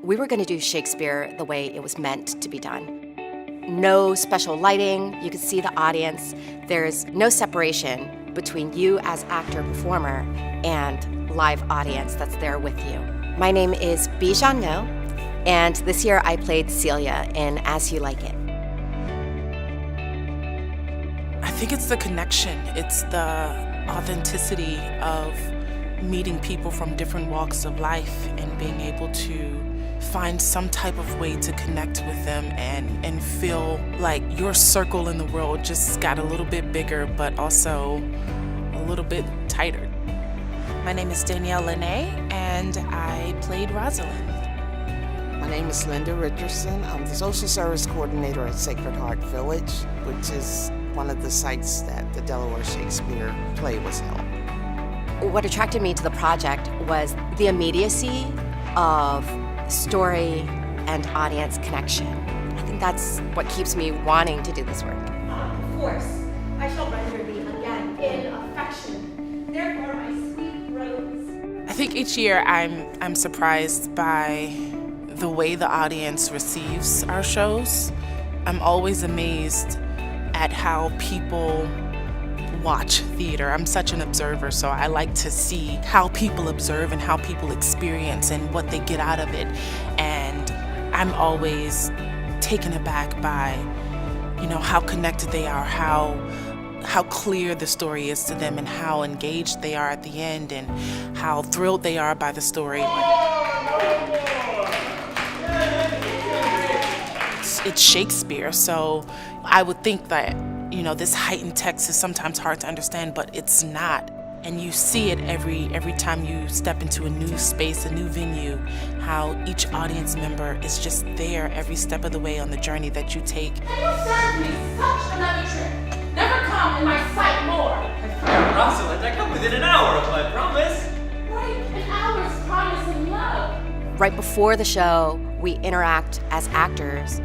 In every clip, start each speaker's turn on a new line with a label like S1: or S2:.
S1: We were going to do Shakespeare the way it was meant to be done. No special lighting, you could see the audience. There's no separation between you as actor-performer and live audience that's there with you. My name is Bijan No, and this year I played Celia in As You Like It.
S2: I think it's the connection. It's the authenticity of meeting people from different walks of life and being able to find some type of way to connect with them and feel like your circle in the world just got a little bit bigger, but also a little bit tighter. My name is DANIELLE, and I played Rosalind.
S3: My name is Linda Richardson. I'm the social service coordinator at Sacred Heart Village, which is one of the sites that the Delaware Shakespeare play was held.
S1: What attracted me to the project was the immediacy of story and audience connection. I think that's what keeps me wanting to do this work.
S4: Of course, I shall render thee again in affection. Therefore, my sweet rose.
S2: I think each year I'm surprised by the way the audience receives our shows. I'm always amazed at how people watch theater. I'm such an observer, so I like to see how people observe and how people experience and what they get out of it. And I'm always taken aback by, how connected they are, how clear the story is to them, and how engaged they are at the end, and how thrilled they are by the story. It's Shakespeare, so I would think that this heightened text is sometimes hard to understand, but it's not. And you see it every time you step into a new space, a new venue, how each audience member is just there every step of the way on the journey that you take.
S4: You served me such another trick. Never come in my sight more.
S5: Rosalind, I come within an hour of my promise.
S4: Break an hour's promise of love.
S1: Right before the show, we interact as actors.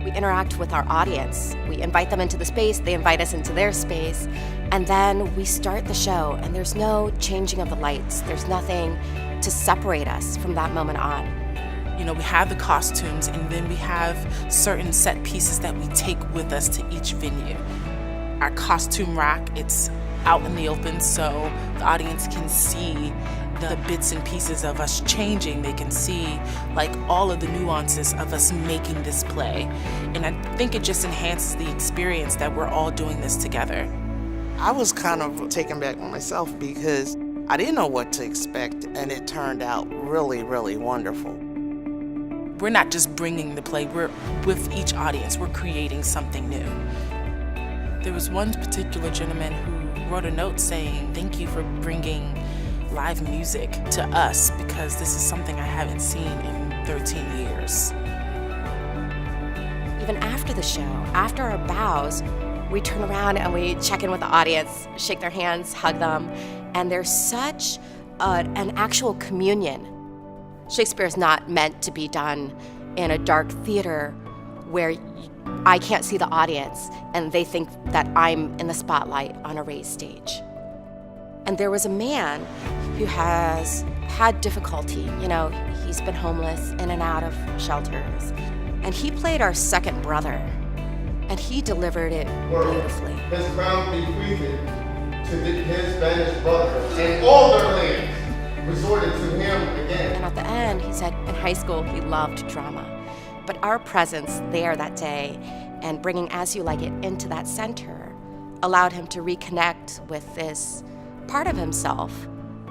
S1: We interact with our audience. We invite them into the space, they invite us into their space, and then we start the show, and there's no changing of the lights. There's nothing to separate us from that moment on.
S2: We have the costumes, and then we have certain set pieces that we take with us to each venue. Our costume rack, it's out in the open, so the audience can see the bits and pieces of us changing. They can see all of the nuances of us making this play. And I think it just enhances the experience that we're all doing this together.
S3: I was kind of taken back on myself because I didn't know what to expect, and it turned out really, really wonderful.
S2: We're not just bringing the play, we're with each audience, we're creating something new. There was one particular gentleman who wrote a note saying, "Thank you for bringing live music to us, because this is something I haven't seen in 13 years.
S1: Even after the show, after our bows, we turn around and we check in with the audience, shake their hands, hug them, and there's such an actual communion. Shakespeare is not meant to be done in a dark theater where I can't see the audience and they think that I'm in the spotlight on a raised stage. And there was a man who has had difficulty. He's been homeless, in and out of shelters. And he played our second brother. And he delivered it beautifully.
S6: His crown bequeathed to his banished brother, and all their lands resorted to him again.
S1: And at the end, he said in high school he loved drama. But our presence there that day and bringing As You Like It into that center allowed him to reconnect with this part of himself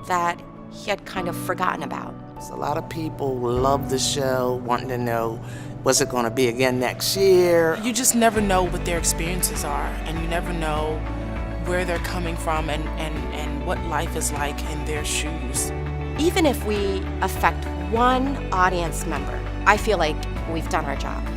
S1: that he had kind of forgotten about.
S3: A lot of people love the show, wanting to know, was it going to be again next year?
S2: You just never know what their experiences are, and you never know where they're coming from and what life is like in their shoes.
S1: Even if we affect one audience member, I feel like we've done our job.